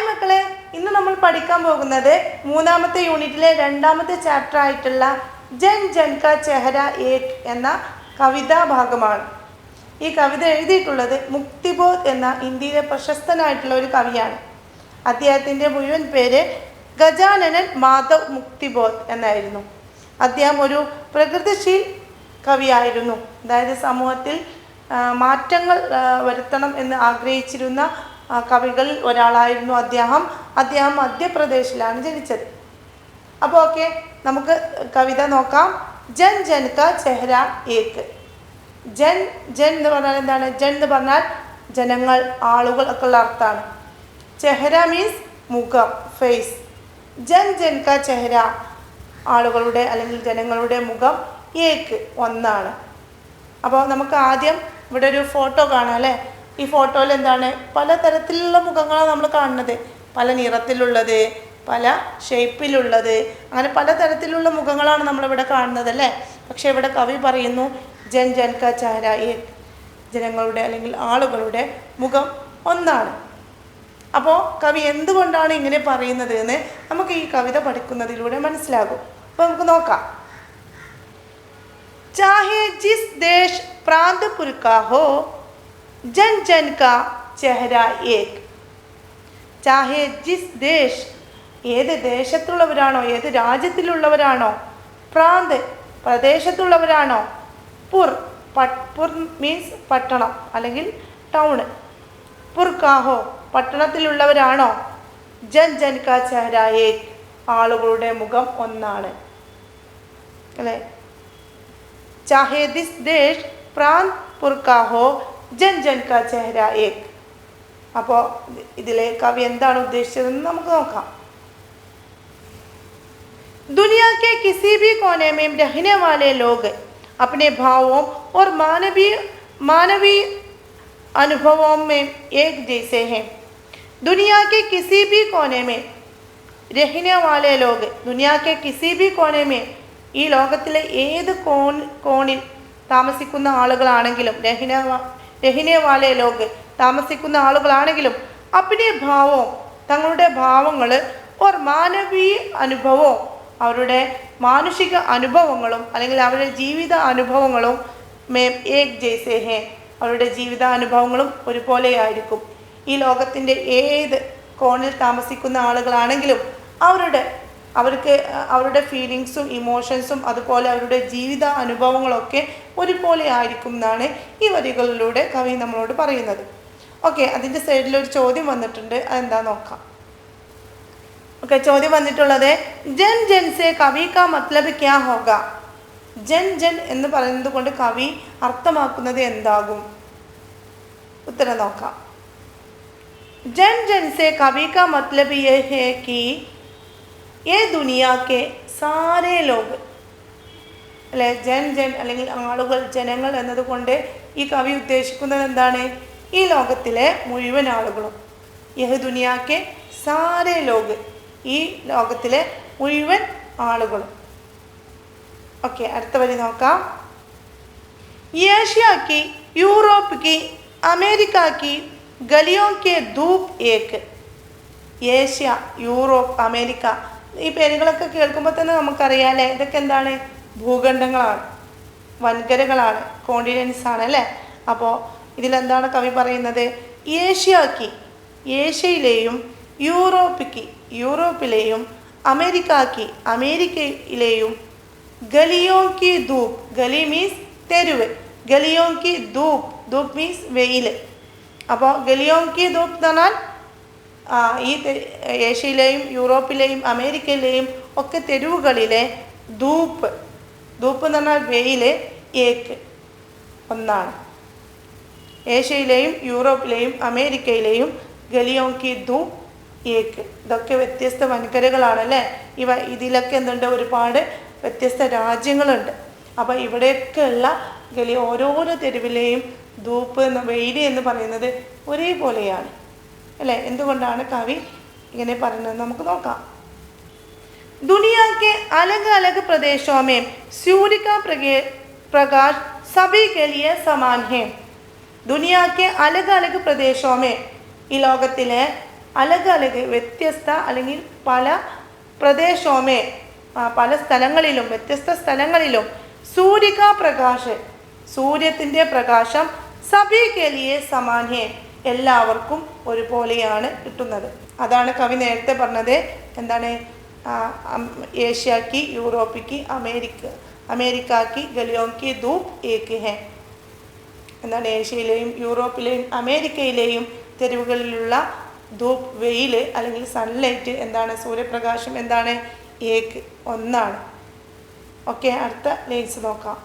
Hi മക്കളെ, ഇന്ന് നമ്മൾ പഠിക്കാൻ പോകുന്നത് മൂന്നാമത്തെ യൂണിറ്റിലെ രണ്ടാമത്തെ ചാപ്റ്റർ ആയിട്ടുള്ള ജൻ ജൻ കാ ചെഹര ഏക് എന്ന കവിതാ ഭാഗമാണ്. ഈ കവിത എഴുതിയിട്ടുള്ളത് മുക്തിബോധ് എന്ന ഇന്ത്യയിലെ പ്രശസ്തനായിട്ടുള്ള ഒരു കവിയാണ്. അദ്ദേഹത്തിൻ്റെ മുഴുവൻ പേര് ഗജാനനൻ മാധവ് മുക്തിബോധ് എന്നായിരുന്നു. അദ്ദേഹം ഒരു പ്രകൃതിശീൽ കവിയായിരുന്നു. അതായത് സമൂഹത്തിൽ മാറ്റങ്ങൾ വരുത്തണം എന്ന് ആഗ്രഹിച്ചിരുന്ന കവികളിൽ ഒരാളായിരുന്നു അദ്ദേഹം മധ്യപ്രദേശിലാണ് ജനിച്ചത്. അപ്പോൾ ഓക്കെ, നമുക്ക് കവിത നോക്കാം. ജൻ ജൻ കാ ചെഹര ഏക്. ജൻ ജൻ എന്ന് പറഞ്ഞാൽ എന്താണ്? ജൻ എന്ന് പറഞ്ഞാൽ ജനങ്ങൾ, ആളുകൾ ഒക്കെ ഉള്ള അർത്ഥമാണ്. ചെഹര മീൻസ് മുഖം, ഫേസ്. ജൻ ജൻ കാ ചെഹര ആളുകളുടെ അല്ലെങ്കിൽ ജനങ്ങളുടെ മുഖം, ഏക് ഒന്നാണ്. അപ്പോൾ നമുക്ക് ആദ്യം ഇവിടെ ഒരു ഫോട്ടോ കാണാം അല്ലേ? ഈ ഫോട്ടോയിൽ എന്താണ്? പലതരത്തിലുള്ള മുഖങ്ങളാണ് നമ്മൾ കാണുന്നത്. പല നിറത്തിലുള്ളത്, പല ഷേപ്പിലുള്ളത്, അങ്ങനെ പലതരത്തിലുള്ള മുഖങ്ങളാണ് നമ്മളിവിടെ കാണുന്നത് അല്ലേ? പക്ഷേ ഇവിടെ കവി പറയുന്നു ജൻ ജൻ കാ ചെഹര ഏക്, ജനങ്ങളുടെ അല്ലെങ്കിൽ ആളുകളുടെ മുഖം ഒന്നാണ്. അപ്പോൾ കവി എന്തുകൊണ്ടാണ് ഇങ്ങനെ പറയുന്നത് എന്ന് നമുക്ക് ഈ കവിത പഠിക്കുന്നതിലൂടെ മനസ്സിലാകും. അപ്പോൾ നമുക്ക് നോക്കാം. चाहे जिस देश प्रांत पुर का हो, जन जन का चेहरा एक. चाहे जिस देश, ഏത് ദേശത്തുള്ളവരാണോ, ഏത് രാജ്യത്തിലുള്ളവരാണോ, പ്രാന്ത് പ്രദേശത്തുള്ളവരാണോ, പുർ പുർ മീൻസ് പട്ടണം അല്ലെങ്കിൽ ടൗണ്, പുർ കാഹോ പട്ടണത്തിലുള്ളവരാണോ, ജൻ ജൻ കാ ചെഹര ഏക് ആളുകളുടെ മുഖം ഒന്നാണ് അല്ലേ? चाहे दिस देश प्रांत पुर का हो, जन जन का चेहरा एक. അപ്പോൾ ഇതിലെ കവി എന്താണ് ഉദ്ദേശിച്ചതെന്ന് നമുക്ക് നോക്കാം. दुनिया के किसी भी कोने में रहने वाले लोग अपने भावों और मानवीय अनुभवों में एक जैसे हैं. दुनिया के किसी भी कोने में रहने वाले लोग, दुनिया के किसी भी कोने में, ഈ ലോകത്തിലെ ഏത് കോണിൽ താമസിക്കുന്ന ആളുകളാണെങ്കിലും, രഹിനെ വാലെ ലോക് താമസിക്കുന്ന ആളുകളാണെങ്കിലും, അപ്പിനെ ഭാവവും തങ്ങളുടെ ഭാവങ്ങൾ, ഓർ മാനവീയ അനുഭവവും അവരുടെ മാനുഷിക അനുഭവങ്ങളും അല്ലെങ്കിൽ അവരുടെ ജീവിത അനുഭവങ്ങളും മേം ഏക് ജൈസേ ഹേ അവരുടെ ജീവിതാനുഭവങ്ങളും ഒരുപോലെയായിരിക്കും. ഈ ലോകത്തിൻ്റെ ഏത് കോണിൽ താമസിക്കുന്ന ആളുകളാണെങ്കിലും അവർക്ക് അവരുടെ ഫീലിങ്സും ഇമോഷൻസും അതുപോലെ അവരുടെ ജീവിത അനുഭവങ്ങളൊക്കെ ഒരുപോലെ ആയിരിക്കും എന്നാണ് ഈ വരികളിലൂടെ കവി നമ്മളോട് പറയുന്നത്. ഓക്കെ, അതിൻ്റെ സൈഡിലൊരു ചോദ്യം വന്നിട്ടുണ്ട്, അതെന്താ നോക്കാം. ഓക്കെ, ചോദ്യം വന്നിട്ടുള്ളത് ജൻ ജൻ സെ കവി കാ മത്ലബ് ക്യാ ഹോഗ. ജൻ ജൻ എന്ന് പറയുന്നത് കൊണ്ട് കവി അർത്ഥമാക്കുന്നത് എന്താകും? ഉത്തരം നോക്കാം. ജൻ ജൻ സെ കവി കാ മത്ലബ് യേ ഹേ കി ये दुनिया के सारे लोग അല്ലെ? ജൻ ജൻ അല്ലെങ്കിൽ ആളുകൾ, ജനങ്ങൾ എന്നതുകൊണ്ട് ഈ കവി ഉദ്ദേശിക്കുന്നത് എന്താണ്? ഈ ലോകത്തിലെ മുഴുവൻ ആളുകളും. യഹ് ദുനിയാക്കെ സാരേ ലോക്, ഈ ലോകത്തിലെ മുഴുവൻ ആളുകളും. ഓക്കെ, അടുത്ത വരി നോക്കാം. ഏഷ്യ की, യൂറോപ്പ് की, അമേരിക്ക की गलियों के धूप एक. ഏഷ്യ, യൂറോപ്പ്, അമേരിക്ക, ഈ പേരുകളൊക്കെ കേൾക്കുമ്പോൾ തന്നെ നമുക്കറിയാമല്ലേ ഇതൊക്കെ എന്താണ്? ഭൂഖണ്ഡങ്ങളാണ്, വൻകരകളാണ്, കോണ്ടിനെൻസ് ആണ് അല്ലേ? അപ്പോൾ ഇതിലെന്താണ് കവി പറയുന്നത്? ഏഷ്യക്ക്, ഏഷ്യയിലെയും, യൂറോപ്പിക്ക്, യൂറോപ്പിലെയും, അമേരിക്കക്ക്, അമേരിക്കയിലെയും, ഗലിയോങ്കി ധൂപ്പ്, ഗലി മീൻസ് തെരുവ്, ഗലിയോങ്കി ധൂപ്പ്, ധൂപ്പ് മീൻസ് വെയിൽ. അപ്പോൾ ഗലിയോങ്കി ധൂപ്പ് എന്ന് പറഞ്ഞാൽ ഈ ഏഷ്യയിലെയും യൂറോപ്പിലെയും അമേരിക്കയിലെയും ഒക്കെ തെരുവുകളിലെ ധൂപ്പ്, ധൂപ്പ് എന്ന് പറഞ്ഞാൽ വെയിൽ, ഏക്ക് ഒന്നാണ്. ഏഷ്യയിലെയും യൂറോപ്പിലെയും അമേരിക്കയിലെയും ഗലിയോങ്കി ധൂപ്പ് ഏക്ക്, ഇതൊക്കെ വ്യത്യസ്ത വൻകരകളാണല്ലേ? ഇതിലൊക്കെ എന്തുണ്ട്? ഒരുപാട് വ്യത്യസ്ത രാജ്യങ്ങളുണ്ട്. അപ്പോൾ ഇവിടെയൊക്കെയുള്ള ഓരോരോ തെരുവിലെയും ധൂപ്പ് എന്ന വെയിൽ എന്ന് പറയുന്നത് ഒരേപോലെയാണ് അല്ലേ? എന്തുകൊണ്ടാണ് കവി ഇങ്ങനെ പറയുന്നത് നമുക്ക് നോക്കാം. दुनिया के अलग अलग प्रदेशों में सूर्य का प्रकाश सभी के लिए समान है. दुनिया के अलग अलग प्रदेशों में, ഈ ലോകത്തിലെ അലഗ് അലഗ് വ്യത്യസ്ത അല്ലെങ്കിൽ പല പ്രദേശോമേ പല സ്ഥലങ്ങളിലും വ്യത്യസ്ത സ്ഥലങ്ങളിലും സൂര്യക പ്രകാശ് സൂര്യത്തിൻ്റെ പ്രകാശം സഭി കെലിയെ സമാനേ എല്ലാവർക്കും ഒരുപോലെയാണ് കിട്ടുന്നത്. അതാണ് കവി നേരത്തെ പറഞ്ഞത്. എന്താണ്? ഏഷ്യാക്ക്, യൂറോപ്പിക്ക്, അമേരിക്കക്ക് ഗലിയോങ്കി ധൂപ് ഏക് ഹെ. എന്താണ്? ഏഷ്യയിലെയും യൂറോപ്പിലെയും അമേരിക്കയിലെയും തെരുവുകളിലുള്ള ധൂപ് വെയിൽ അല്ലെങ്കിൽ സൺലൈറ്റ് എന്താണ്? സൂര്യപ്രകാശം എന്താണ്? ഏക് ഒന്നാണ്. ഓക്കെ, അടുത്ത ലൈൻസ് നോക്കാം.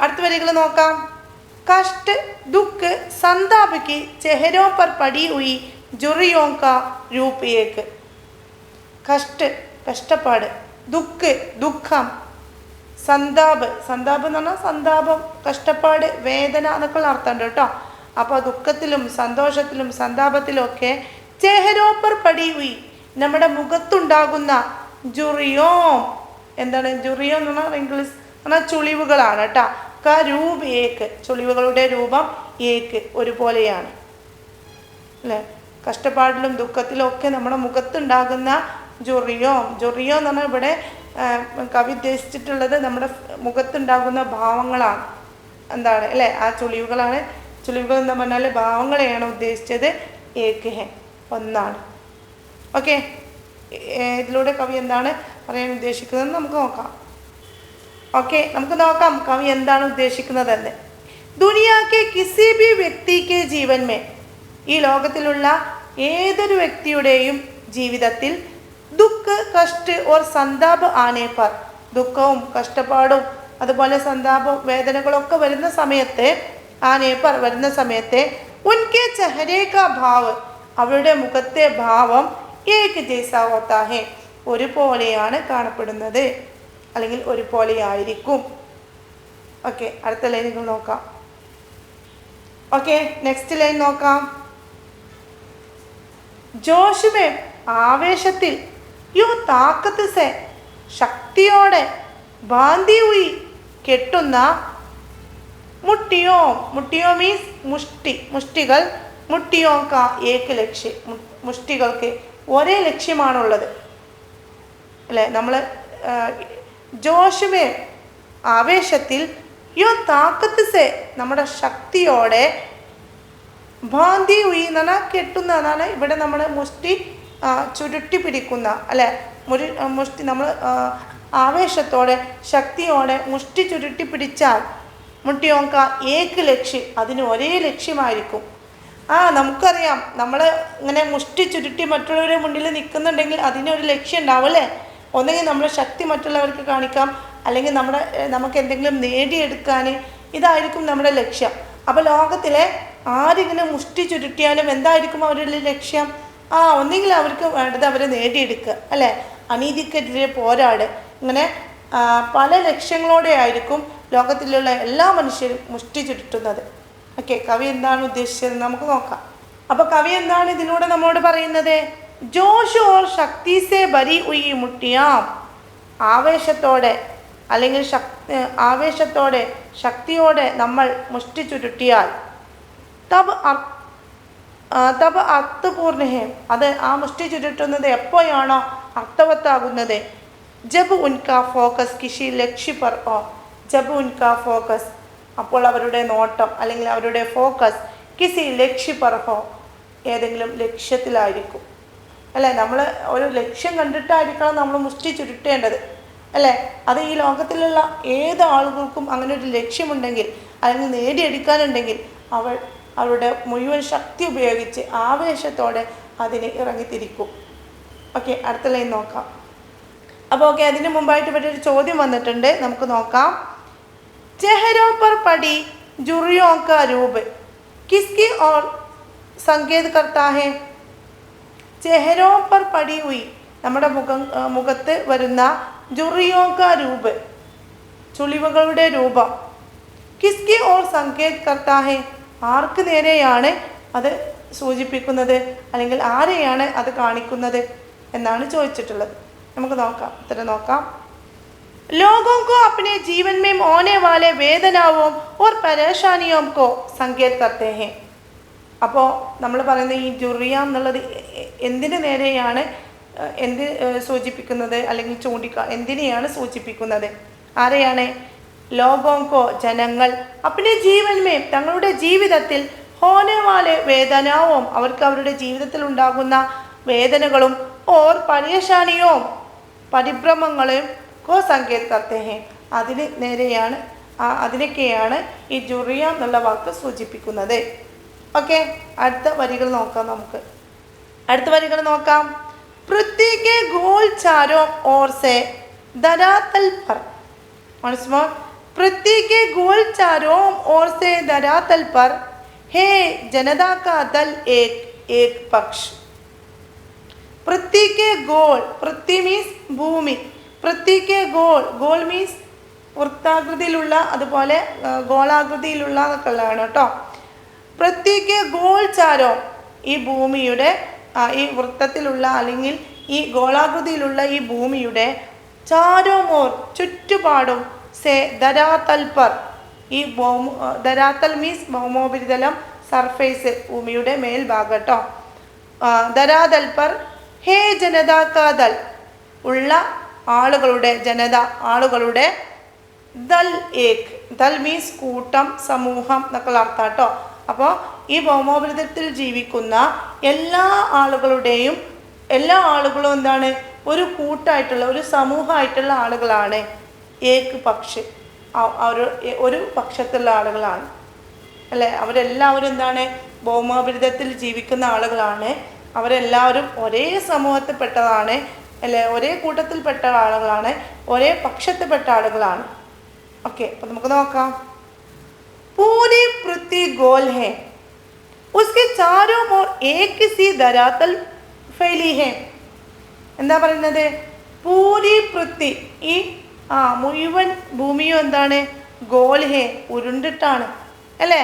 അടുത്ത വരികൾ നോക്കാം. कष्ट दुख संताप की चेहरों पर पड़ी हुई झुर्रियों का रूप एक. कष्ट കഷ്ടപ്പാട്, ദുഃഖ് ദുഃഖം, സന്താപ് സന്താപ് എന്ന് പറഞ്ഞാൽ സന്താപം, കഷ്ടപ്പാട്, വേദന എന്നൊക്കെയുള്ള അർത്ഥമുണ്ട് കേട്ടോ. അപ്പോൾ ദുഃഖത്തിലും സന്തോഷത്തിലും സന്താപത്തിലും ഒക്കെ ചെഹരോപ്പർ പടി ഹുയി നമ്മുടെ മുഖത്തുണ്ടാകുന്ന ജുറിയോം. എന്താണ് ജുറിയോ എന്ന് പറഞ്ഞാൽ ഇംഗ്ലീഷ് പറഞ്ഞാൽ ചുളിവുകളാണ് കേട്ടോ. രൂപ് ഏക്ക് ചുളിവുകളുടെ രൂപം ഏക്ക് ഒരുപോലെയാണ് അല്ലേ. കഷ്ടപ്പാടിലും ദുഃഖത്തിലും ഒക്കെ നമ്മുടെ മുഖത്തുണ്ടാകുന്ന ജൊറിയോ എന്ന് പറഞ്ഞാൽ ഇവിടെ കവി ഉദ്ദേശിച്ചിട്ടുള്ളത് നമ്മുടെ മുഖത്തുണ്ടാകുന്ന ഭാവങ്ങളാണ്. എന്താണ് അല്ലേ? ആ ചുളിവുകളാണ്. ചുളിവുകൾ എന്ന് പറഞ്ഞാൽ ഭാവങ്ങളെയാണ് ഉദ്ദേശിച്ചത്. ഏക്ക് ഹെ ഒന്നാണ്. ഓക്കെ, ഇതിലൂടെ കവി എന്താണ് പറയാൻ ഉദ്ദേശിക്കുന്നത് നമുക്ക് നോക്കാം. ഓക്കെ, നമുക്ക് നോക്കാം കവി എന്താണ് ഉദ്ദേശിക്കുന്നതെന്ന്. ദുനിയാക്കെ കിസി ഭി വ്യക്തിക്ക് ജീവൻ മേ ഈ ലോകത്തിലുള്ള ഏതൊരു വ്യക്തിയുടെയും ജീവിതത്തിൽ ദുഃഖ് കഷ്ട ഓർ സന്താപ് ആനെ പർ ദുഃഖവും കഷ്ടപ്പാടും അതുപോലെ സന്താപവും വേദനകളൊക്കെ വരുന്ന സമയത്ത് ആനെ പർ വരുന്ന സമയത്ത് ഉൻകെ ചെഹരെ കാ ഭാവ് അവരുടെ മുഖത്തെ ഭാവം ഏക് ജൈസാ ഹോത്താ ഹെ ഒരുപോലെയാണ് കാണപ്പെടുന്നത് അല്ലെങ്കിൽ ഒരുപോലെയായിരിക്കും. ഓക്കെ, അടുത്ത ലൈനുകൾ നോക്കാം. ഓക്കെ, നെക്സ്റ്റ് ലൈൻ നോക്കാം. ജോഷ് മേ ആവേശത്തിൽ യോ താക്കത്ത് സെ ശക്തിയോടെ ബാന്തി ഹുയി കെട്ടുന്ന മുട്ടിയോ മുട്ടിയോ മീൻസ് മുഷ്ടികൾ മുട്ടിയോ കാ ഏക ലക്ഷ്യം മുഷ്ടികൾക്ക് ഒരേ ലക്ഷ്യമാണുള്ളത് അല്ലേ. നമ്മൾ ജോഷുമേ ആവേശത്തിൽ യോ താക്കത്ത് സെ നമ്മുടെ ശക്തിയോടെ ബാന്തി ഹുയി എന്ന് പറഞ്ഞാൽ കെട്ടുന്നതാണ്. ഇവിടെ നമ്മൾ മുഷ്ടി ചുരുട്ടി പിടിക്കുന്ന അല്ലെ. മുഷ്ടി നമ്മൾ ആവേശത്തോടെ ശക്തിയോടെ മുഷ്ടി ചുരുട്ടി പിടിച്ചാൽ മുട്ടിയോങ്ക ഏക ലക്ഷ്യം അതിന് ഒരേ ലക്ഷ്യമായിരിക്കും. നമുക്കറിയാം നമ്മൾ ഇങ്ങനെ മുഷ്ടി ചുരുട്ടി മറ്റുള്ളവരുടെ മുന്നിൽ നിൽക്കുന്നുണ്ടെങ്കിൽ അതിനൊരു ലക്ഷ്യം ഉണ്ടാവും അല്ലേ. ഒന്നെങ്കിൽ നമ്മുടെ ശക്തി മറ്റുള്ളവർക്ക് കാണിക്കാം, അല്ലെങ്കിൽ നമുക്ക് എന്തെങ്കിലും നേടിയെടുക്കാൻ, ഇതായിരിക്കും നമ്മുടെ ലക്ഷ്യം. അപ്പോൾ ലോകത്തിലെ ആരിങ്ങനെ മുഷ്ടി ചുരുട്ടിയാലും എന്തായിരിക്കും അവരുടെ ലക്ഷ്യം? ഒന്നെങ്കിൽ അവർക്ക് വേണ്ടത് അവരെ നേടിയെടുക്കുക അല്ലേ, അനീതിക്കെതിരെ പോരാട്. ഇങ്ങനെ പല ലക്ഷ്യങ്ങളോടെ ആയിരിക്കും ലോകത്തിലുള്ള എല്ലാ മനുഷ്യരും മുഷ്ടി ചുരുട്ടുന്നത്. ഓക്കെ, കവി എന്താണ് ഉദ്ദേശിച്ചത് നമുക്ക് നോക്കാം. അപ്പോൾ കവി എന്താണ് ഇതിലൂടെ നമ്മോട് പറയുന്നത്? ജോഷ് ഓർ ശക്തി സെ ഭരി ഹുയി മുട്ടിയാം ആവേശത്തോടെ അല്ലെങ്കിൽ ആവേശത്തോടെ ശക്തിയോടെ നമ്മൾ മുഷ്ടി ചുരുട്ടിയാൽ തബ് അർത്ഥപൂർണ്ണ ഹെ അത് ആ മുഷ്ടി ചുരുട്ടുന്നത് എപ്പോഴാണോ അർത്ഥവത്താകുന്നത്? ജബ് ഉൻകാ ഫോക്കസ് കിഷി ലക്ഷ്യ പർ ജബ് ഉൻകാ ഫോക്കസ് അപ്പോൾ അവരുടെ നോട്ടം അല്ലെങ്കിൽ അവരുടെ ഫോക്കസ് കിസി ലക്ഷ്യ പർ ഏതെങ്കിലും ലക്ഷ്യത്തിലായിരിക്കും അല്ലേ. നമ്മൾ ഒരു ലക്ഷ്യം കണ്ടിട്ടായിരിക്കണം നമ്മൾ മുഷ്ടി ചുരുട്ടേണ്ടത് അല്ലേ. അത് ഈ ലോകത്തിലുള്ള ഏത് ആളുകൾക്കും അങ്ങനെ ഒരു ലക്ഷ്യമുണ്ടെങ്കിൽ അല്ലെങ്കിൽ നേടിയെടുക്കാനുണ്ടെങ്കിൽ അവരുടെ മുഴുവൻ ശക്തി ഉപയോഗിച്ച് ആവേശത്തോടെ അതിന് ഇറങ്ങിത്തിരിക്കും. ഓക്കെ, അടുത്ത ലൈൻ നോക്കാം. അപ്പോൾ ഓക്കെ, അതിന് മുമ്പായിട്ട് ഇവിടെ ഒരു ചോദ്യം വന്നിട്ടുണ്ട്, നമുക്ക് നോക്കാം. ചെഹരോ പർ പടി ജുറിയോ കാ രൂപ് കിസ്കി ഓർ സംകേത് കർത്താ ഹെ. ചെഹരോ പർ പടി ഹുയി നമ്മുടെ മുഖത്ത് വരുന്ന ജുറിയോ കാ രൂപ് ചുളിവുകളുടെ രൂപം കിസ്കി ഓർ സംകേത് കർത്താ ഹെ ആർക്ക് നേരെയാണ് അത് സൂചിപ്പിക്കുന്നത് അല്ലെങ്കിൽ ആരെയാണ് അത് കാണിക്കുന്നത് എന്നാണ് ചോദിച്ചിട്ടുള്ളത്. നമുക്ക് നോക്കാം, ഉത്തരം നോക്കാം. लोगों को अपने जीवन में होने वाले वेदनाओं और परेशानियों को संकेत करते हैं. അപ്പോൾ നമ്മൾ പറയുന്ന ഈ ജുറിയ എന്നുള്ളത് എന്തിനു നേരെയാണ് സൂചിപ്പിക്കുന്നത്, അല്ലെങ്കിൽ എന്തിനെയാണ് സൂചിപ്പിക്കുന്നത്? ആരെയാണ്? ലോകോങ്കോ, ജനങ്ങൾ അപ്പനെ ജീവൻ മേ, തങ്ങളുടെ ജീവിതത്തിൽ ഹോനവാലെ വേദനാവും, അവർക്ക് അവരുടെ ജീവിതത്തിൽ ഉണ്ടാകുന്ന വേദനകളും ഓർ പര്യശാനിയോ പരിഭ്രമങ്ങളെയും കോ സങ്കേത് കർത്തേ ഹെ, അതിന് നേരെയാണ് അതിനൊക്കെയാണ് ഈ ജുറിയ എന്നുള്ള വാക്ക് സൂചിപ്പിക്കുന്നത്. ഓക്കെ, അടുത്ത വരികൾ നോക്കാം. നമുക്ക് അടുത്ത വരികൾ നോക്കാം. पृथ्वी के गोल चारों ओर से धरातल पर, once more, पृथ्वी के गोल चारों ओर से धरातल पर है जनता का दल एक एक पक्ष. पृथ्वी के गोल, पृथ्वी मीन्स ഭൂമി, Prithvi K goal, goal means വൃത്താകൃതിയിലുള്ള, അതുപോലെ ഗോളാകൃതിയിലുള്ള എന്നൊക്കെ ഉള്ളതാണ് കേട്ടോ. പൃഥ്വി കെ ഗോൾ ചാരോ, ഈ ഭൂമിയുടെ ഈ വൃത്തത്തിലുള്ള അല്ലെങ്കിൽ ഈ ഗോളാകൃതിയിലുള്ള ഈ ഭൂമിയുടെ ചാരോമോർ ചുറ്റുപാടും സേ ധരാതൽ പർ, ഈ ധരാതൽ മീൻസ് ഭൗമോപരിതലം, സർഫേസ്, ഭൂമിയുടെ മേൽഭാഗം കേട്ടോ. ധരാതൽ പർ ഹേ ജനതാക്കാദൽ, ഉള്ള ആളുകളുടെ, ജനത ആളുകളുടെ, ദൽ ഏക്, ദൽ മീൻസ് കൂട്ടം, സമൂഹം എന്നൊക്കെയുള്ള അർത്ഥം കേട്ടോ. അപ്പോൾ ഈ ഭൗമോപരിതലത്തിൽ ജീവിക്കുന്ന എല്ലാ ആളുകളും എന്താണ്? ഒരു കൂട്ടായിട്ടുള്ള, ഒരു സമൂഹമായിട്ടുള്ള ആളുകളാണ്. ഏക് പക്ഷ്, ഒരു പക്ഷത്തുള്ള ആളുകളാണ് അല്ലേ. അവരെല്ലാവരും എന്താണ്? ഭൗമോപരിതലത്തിൽ ജീവിക്കുന്ന ആളുകളാണ്. അവരെല്ലാവരും ഒരേ സമൂഹത്തിൽപ്പെട്ടതാണ് അല്ലേ, ഒരേ കൂട്ടത്തിൽപ്പെട്ട ആളുകളാണ്, ഒരേ പക്ഷത്തിൽപ്പെട്ട ആളുകളാണ്. ഓക്കെ, അപ്പം നമുക്ക് നോക്കാം. पूरी पृथ्वी गोल है, उसके चारों ओर एक सी धरातल फैली है. എന്താ പറയുന്നത്? പൂരി പൃഥ്വി, ഈ മുഴുവൻ ഭൂമിയും എന്താണ്? ഗോൾ ഹേ, ഉരുണ്ടിട്ടാണ് അല്ലേ,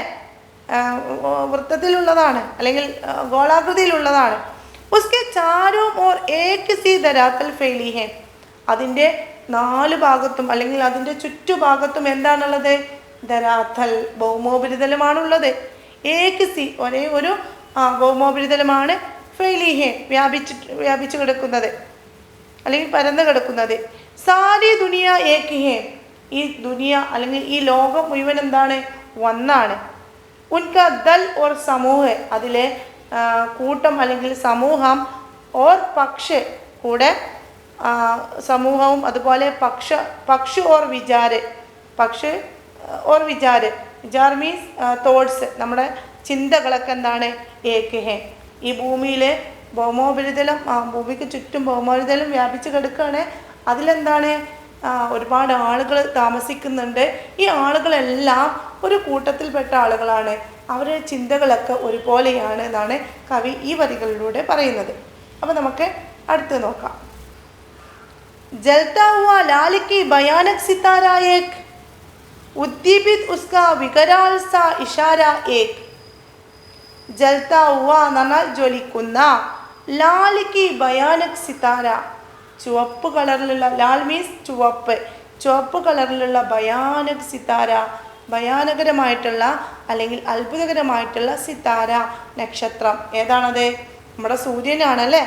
വൃത്തത്തിലുള്ളതാണ് അല്ലെങ്കിൽ ഗോളാകൃതിയിലുള്ളതാണ്. ഉസ്കെ ചാരോ ഓർ ഏക് സി ധരാതൽ ഫൈലി ഹേ, അതിൻ്റെ 4 ഭാഗത്തും അല്ലെങ്കിൽ അതിൻ്റെ ചുറ്റുഭാഗത്തും എന്താണുള്ളത്? ധരാതൽ, ഭൗമോപരിതലമാണുള്ളത്. ഏക് സി, ഒരേ ഒരു ഭൗമോപരിതലമാണ്. ഫൈലി ഹേ, വ്യാപിച്ചു കിടക്കുന്നത് അല്ലെങ്കിൽ പരന്നു കിടക്കുന്നത്. സാരി ദുനിയ ഏക് ഹേ, ഈ ദുനിയ അല്ലെങ്കിൽ ഈ ലോകം മുഴുവൻ എന്താണ്? ഒന്നാണ്. ഉൻക ദൽ ഓർ സമൂഹ, അതിലെ കൂട്ടം അല്ലെങ്കിൽ സമൂഹം, ഓർ പക്ഷ്, കൂടെ സമൂഹവും, അതുപോലെ പക്ഷ് ഓർ വിചാര്, പക്ഷ് ഓർ വിചാർ മീൻസ് തോട്ട്സ്, നമ്മുടെ ചിന്തകളൊക്കെ എന്താണ്? ഏക് ഹേ. ഈ ഭൂമിയിൽ ഭൗമോപരിതലം, ഭൂമിക്ക് ചുറ്റും ഭൗമോപരിതലം വ്യാപിച്ച് കിടക്കുകയാണ്. അതിലെന്താണ്? ഒരുപാട് ആളുകൾ താമസിക്കുന്നുണ്ട്. ഈ ആളുകളെല്ലാം ഒരു കൂട്ടത്തിൽപ്പെട്ട ആളുകളാണ്. അവരുടെ ചിന്തകളൊക്കെ ഒരുപോലെയാണ് എന്നാണ് കവി ഈ വരികളിലൂടെ പറയുന്നത്. അപ്പോൾ നമുക്ക് അടുത്ത് നോക്കാം. ജൽത്താ ഹുവാ ലാൽ കി ഭയാനക് സിതാര ഏക്, ഉദ്ദീപിത് ഉസ്കാ വികരാൽ സാ ഇഷാര ഏക്. ജൽത്താ ഹുവാ എന്ന് പറഞ്ഞാൽ ജ്വലിക്കുന്ന, ലാൽ കി ഭയാനക് സിതാര, ചുവപ്പ് കളറിലുള്ള, ലാൽ മീൻസ് ചുവപ്പ് കളറിലുള്ള ഭയാനക് സിതാര, ഭയാനകരമായിട്ടുള്ള അല്ലെങ്കിൽ അത്ഭുതകരമായിട്ടുള്ള സിതാര, നക്ഷത്രം. ഏതാണത്? നമ്മുടെ സൂര്യനാണല്ലേ.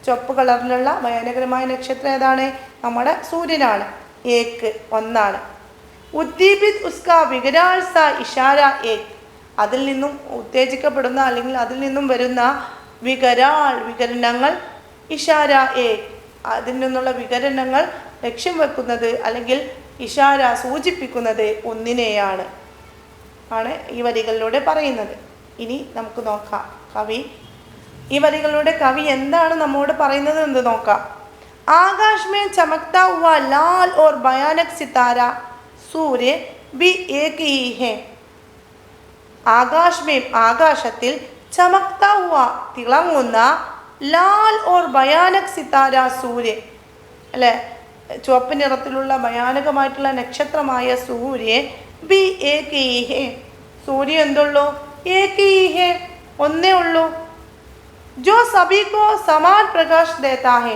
ചുവപ്പ് കളറിലുള്ള ഭയാനകരമായ നക്ഷത്രം ഏതാണ്? നമ്മുടെ സൂര്യനാണ്. ഏക്, ഒന്നാണ്. ഉദ്ദീപിത് ഉസ്കാ വികരാൽ സാ ഇഷാര ഏക്, അതിൽ നിന്നും ഉത്തേജിക്കപ്പെടുന്ന അല്ലെങ്കിൽ അതിൽ നിന്നും വരുന്ന വികരണങ്ങൾ, ഇഷാര ഏക്, അതിൽ നിന്നുള്ള വികരണങ്ങൾ ലക്ഷ്യം വെക്കുന്നത് അല്ലെങ്കിൽ ഇഷാര സൂചിപ്പിക്കുന്നത് ഒന്നിനെയാണ് ആണ് ഈ വരികളിലൂടെ പറയുന്നത്. ഇനി നമുക്ക് നോക്കാം ഈ വരികളിലൂടെ കവി എന്താണ് നമ്മോട് പറയുന്നത് എന്ന് നോക്കാം. ആകാശ് മേ ചമക്താ ഹുവാ ലാൽ ഓർ ഭയാനക് സിതാര സൂര്യ ബി ഏക് ഹി ഹേ. ആകാശത്തിൽ ചമക്താ ഹുവാ, തിളങ്ങുന്ന, ലാൽ ഓർ ഭയാനക് സിതാര സൂര്യ അല്ലേ, ചുവപ്പ് നിറത്തിലുള്ള ഭയാനകമായിട്ടുള്ള നക്ഷത്രമായ സൂര്യ, ബി ഏക് ഹി ഹേ, സൂര്യ എന്തുള്ളൂ? ഏക് ഹി ഹേ, ഒന്നേ ഉള്ളൂ. ജോ സബീകോ സമാൻ പ്രകാശ് ദേത്താ ഹേ,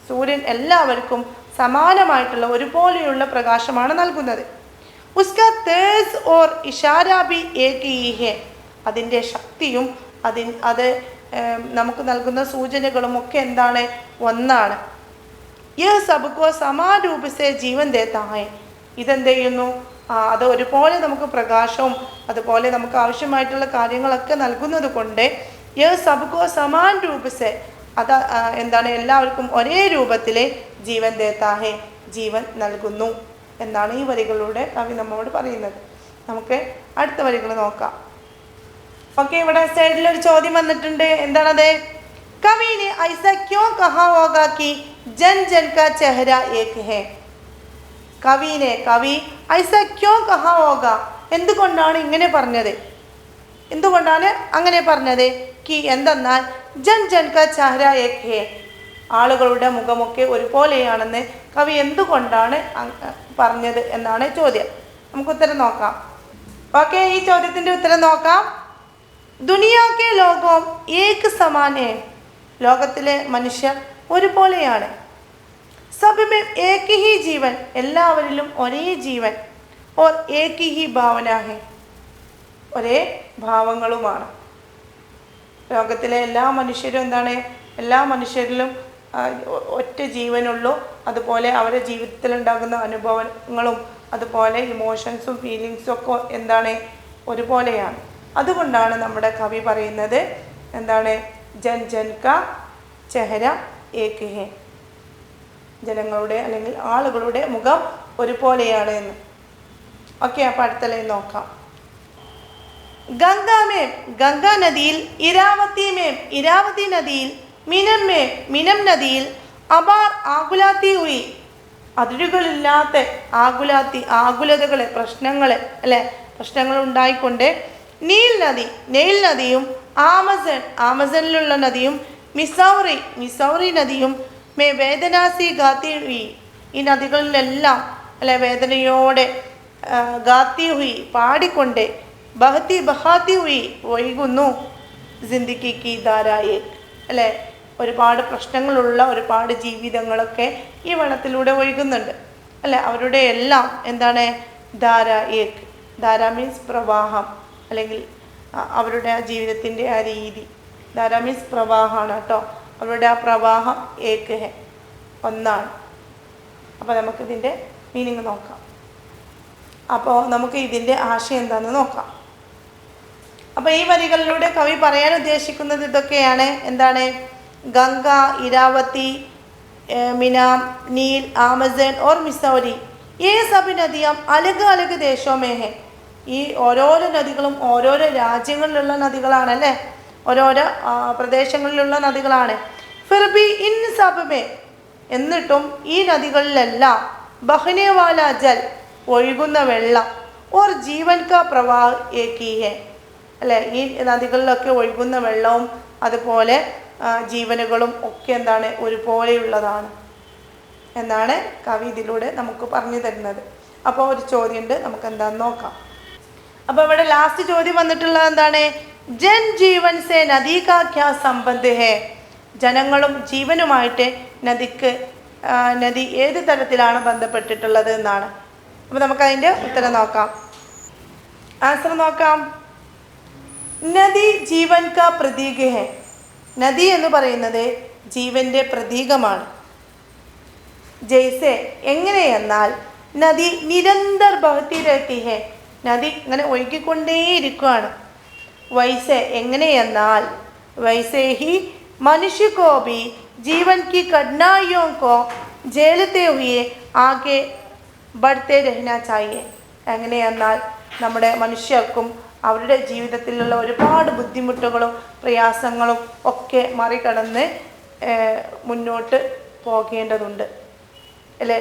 സൂര്യൻ എല്ലാവർക്കും സമാനമായിട്ടുള്ള ഒരുപോലെയുള്ള പ്രകാശമാണ് നൽകുന്നത്. ഉസ്കാ തേജ് ഓർ ഇഷാര ബി ഏക് ഹി ഹേ, അതിൻ്റെ ശക്തിയും അത് നമുക്ക് നൽകുന്ന സൂചനകളും ഒക്കെ എന്താണ്? ഒന്നാണ്. യഹ് സബ്കോ സമാൻ രൂപ സേ ജീവൻ ദേത്താ ഹൈ. ഇതെന്ത് ചെയ്യുന്നു? അത് ഒരുപോലെ നമുക്ക് പ്രകാശവും അതുപോലെ നമുക്ക് ആവശ്യമായിട്ടുള്ള കാര്യങ്ങളൊക്കെ നൽകുന്നത് കൊണ്ട് യഹ് സബ്കോ സമാൻ രൂപ സേ, അത് എന്താണ്? എല്ലാവർക്കും ഒരേ രൂപത്തിൽ ജീവൻ ദേത്താ ഹൈ, ജീവൻ നൽകുന്നു എന്നാണ് ഈ വരികളിലൂടെ കവി നമ്മോട് പറയുന്നത്. നമുക്ക് അടുത്ത വരികൾ നോക്കാം. ഓക്കെ, ഇവിടെ സൈഡിലൊരു ചോദ്യം വന്നിട്ടുണ്ട്. എന്താണത്? കവിനെ ഐസ ക്യോ കഹാ ഹോഗാ കി ജൻ ജൻ കാ ചെഹ്റ ഏക് ഹൈ. കവി ഐസ ക്യോ കഹാ ഹോഗാ, എന്തുകൊണ്ടാണ് ഇങ്ങനെ പറഞ്ഞത്? എന്തുകൊണ്ടാണ് അങ്ങനെ പറഞ്ഞത്? കി എന്തെന്നാൽ ജൻ ജൻ കാ ചെഹ്റ ഏക് ഹൈ, ആളുകളുടെ മുഖമൊക്കെ ഒരുപോലെയാണെന്ന് കവി എന്തുകൊണ്ടാണ് പറഞ്ഞത് എന്നാണ് ചോദ്യം. നമുക്ക് ഉത്തരം നോക്കാം. ഓക്കെ, ഈ ചോദ്യത്തിൻ്റെ ഉത്തരം നോക്കാം. ദുനിയാ കെ ലോകോം ഏക് സമാൻ ഹൈ, ലോകത്തിലെ മനുഷ്യർ ഒരുപോലെയാണ്. സബ് മേ ഏക് ഹി ജീവൻ, എല്ലാവരിലും ഒരേ ജീവൻ. ഓർ ഏക് ഹി ഭാവന ഹൈ, ഒരേ ഭാവങ്ങളുമാണ്. ലോകത്തിലെ എല്ലാ മനുഷ്യരും എന്താണ്? എല്ലാ മനുഷ്യരിലും ഒറ്റ ജീവനുള്ളൂ. അതുപോലെ അവരുടെ ജീവിതത്തിൽ ഉണ്ടാകുന്ന അനുഭവങ്ങളും അതുപോലെ ഇമോഷൻസും ഫീലിങ്സും ഒക്കെ എന്താണ്? ഒരുപോലെയാണ്. അതുകൊണ്ടാണ് നമ്മുടെ കവി പറയുന്നത് എന്താണ്? ജൻ ജൻ കാ ചെഹ്റ ഏക് ഹൈ, ജനങ്ങളുടെ അല്ലെങ്കിൽ ആളുകളുടെ മുഖം ഒരുപോലെയാണ് എന്ന്. ഓക്കെ, അപ്പോൾ അടുത്ത ലൈൻ നോക്കാം. ഗംഗാ നദിയിൽ, ഇരാവതി നദിയിൽ, മിനം നദിയിൽ അപാർ ആകുലാത്തി ഹുയി, അതിരുകളില്ലാത്ത ആകുലതകൾ, പ്രശ്നങ്ങൾ ഉണ്ടായിക്കൊണ്ട് നെയിൽ നദിയും ആമസണിലുള്ള നദിയും മിസൗറി നദിയും മേ വേദനാസി ഗാത്തി ഹുയി, ഈ നദികളിലെല്ലാം വേദനയോടെ ഗാത്തി ഹുയി പാടിക്കൊണ്ട് ബഹാത്തി ഹുയി ഒഴുകുന്നു ജിന്ദഗി കി ധാരായെ, ഒരുപാട് പ്രശ്നങ്ങളുള്ള ഒരുപാട് ജീവിതങ്ങളൊക്കെ ഈ വെള്ളത്തിലൂടെ ഒഴുകുന്നുണ്ട് അവരുടെ എല്ലാം എന്താണ്? ധാര മീൻസ് പ്രവാഹം, അല്ലെങ്കിൽ അവരുടെ ആ ജീവിതത്തിൻ്റെ ആ രീതി. ധാര മീൻസ് പ്രവാഹമാണ് കേട്ടോ. അവരുടെ ആ പ്രവാഹം ഏക് ഹെ, ഒന്നാണ്. അപ്പോൾ നമുക്കിതിൻ്റെ മീനിങ് നോക്കാം. അപ്പോൾ നമുക്ക് ഇതിൻ്റെ ആശയം എന്താണെന്ന് നോക്കാം. അപ്പോൾ ഈ വരികളിലൂടെ കവി പറയാൻ ഉദ്ദേശിക്കുന്നത് ഇതൊക്കെയാണ്. എന്താണ്? ഗംഗ, ഇരാവതി, മിനാം, നീൽ, ആമസൺ और മിസൗരി, ये सब नदियाँ अलग अलग देशों में हैं. ഈ ഓരോരോ നദികളും ഓരോരോ രാജ്യങ്ങളിലുള്ള നദികളാണല്ലേ, ഓരോരോ പ്രദേശങ്ങളിലുള്ള നദികളാണ്. ഫിർ ബി ഇൻ സബ് മേ, എന്നിട്ടും ഈ നദികളിലെല്ലാം ബഹ്നെ വാല ജൽ, ഒഴുകുന്ന വെള്ളം, ഓർ ജീവൻ കാ പ്രവാഹ ഏക് ഹി ഹൈ, ഈ നദികളിലൊക്കെ ഒഴുകുന്ന വെള്ളവും അതുപോലെ ജീവനുകളും ഒക്കെ എന്താണ്? ഒരുപോലെയുള്ളതാണ് എന്നാണ് കവി ഇതിലൂടെ നമുക്ക് പറഞ്ഞു തരുന്നത്. അപ്പോൾ ഒരു ചോദ്യമുണ്ട്, നമുക്ക് എന്താണെന്ന് നോക്കാം. അപ്പോൾ ഇവിടെ ലാസ്റ്റ് ചോദ്യം വന്നിട്ടുള്ളത് എന്താണ്? ജൻ ജീവൻ സേ നദി കാ ക്യാ സംബന്ധ് ഹേ, ജനങ്ങളും ജീവനുമായിട്ട് നദി ഏത് തരത്തിലാണ് ബന്ധപ്പെട്ടിട്ടുള്ളത് എന്നാണ്. അപ്പോൾ നമുക്കതിൻ്റെ ഉത്തരം നോക്കാം, ആൻസർ നോക്കാം. നദി ജീവൻ കാ പ്രതീക് ഹേ, നദി എന്ന് പറയുന്നത് ജീവൻ്റെ പ്രതീകമാണ്. ജയ്സെ, എങ്ങനെയെന്നാൽ നദി നിരന്തർ ബഹത്തി രഹത്തി ഹേ, നദി ഇങ്ങനെ ഒഴുകിക്കൊണ്ടേയിരിക്കുകയാണ്. വൈസെ, എങ്ങനെയെന്നാൽ വൈസെ ഹി മനുഷ്യ കോ ഭി ജീവൻ की कठिनाइयों को झेलते हुए आगे बढ़ते रहना चाहिए. എങ്ങനെയെന്നാൽ നമ്മുടെ മനുഷ്യർക്കും അവരുടെ ജീവിതത്തിലുള്ള ഒരുപാട് ബുദ്ധിമുട്ടുകളും പ്രയാസങ്ങളും ഒക്കെ മറികടന്ന് മുന്നോട്ട് പോകേണ്ടതുണ്ട്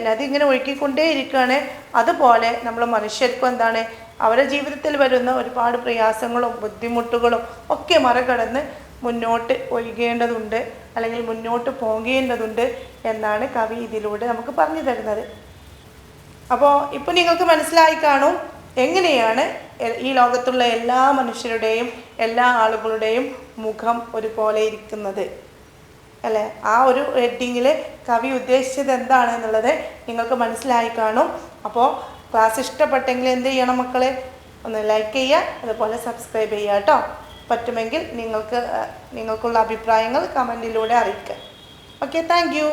നദി ഇങ്ങനെ ഒഴുകിക്കൊണ്ടേയിരിക്കുകയാണ്. അതുപോലെ നമ്മൾ മനുഷ്യർക്കും എന്താണ്? അവരുടെ ജീവിതത്തിൽ വരുന്ന ഒരുപാട് പ്രയാസങ്ങളും ബുദ്ധിമുട്ടുകളും ഒക്കെ മറികടന്ന് മുന്നോട്ട് ഒഴുകേണ്ടതുണ്ട്, അല്ലെങ്കിൽ മുന്നോട്ട് പോകേണ്ടതുണ്ട് എന്നാണ് കവി ഇതിലൂടെ നമുക്ക് പറഞ്ഞു തരുന്നത്. അപ്പോൾ ഇപ്പോൾ നിങ്ങൾക്ക് മനസ്സിലായി കാണും എങ്ങനെയാണ് ഈ ലോകത്തുള്ള എല്ലാ മനുഷ്യരുടെയും എല്ലാ ആളുകളുടെയും മുഖം ഒരുപോലെ ഇരിക്കുന്നത് ആ ഒരു ഹെഡിങ്ങിൽ കവി ഉദ്ദേശിച്ചത് എന്താണ് എന്നുള്ളത് നിങ്ങൾക്ക് മനസ്സിലായി കാണും. അപ്പോൾ ക്ലാസ് ഇഷ്ടപ്പെട്ടെങ്കിൽ എന്ത് ചെയ്യണം മക്കളെ? ഒന്ന് ലൈക്ക് ചെയ്യുക, അതുപോലെ സബ്സ്ക്രൈബ് ചെയ്യുക കേട്ടോ. പറ്റുമെങ്കിൽ നിങ്ങൾക്കുള്ള അഭിപ്രായങ്ങൾ കമൻറ്റിലൂടെ അറിയിക്കുക. Okay, thank you.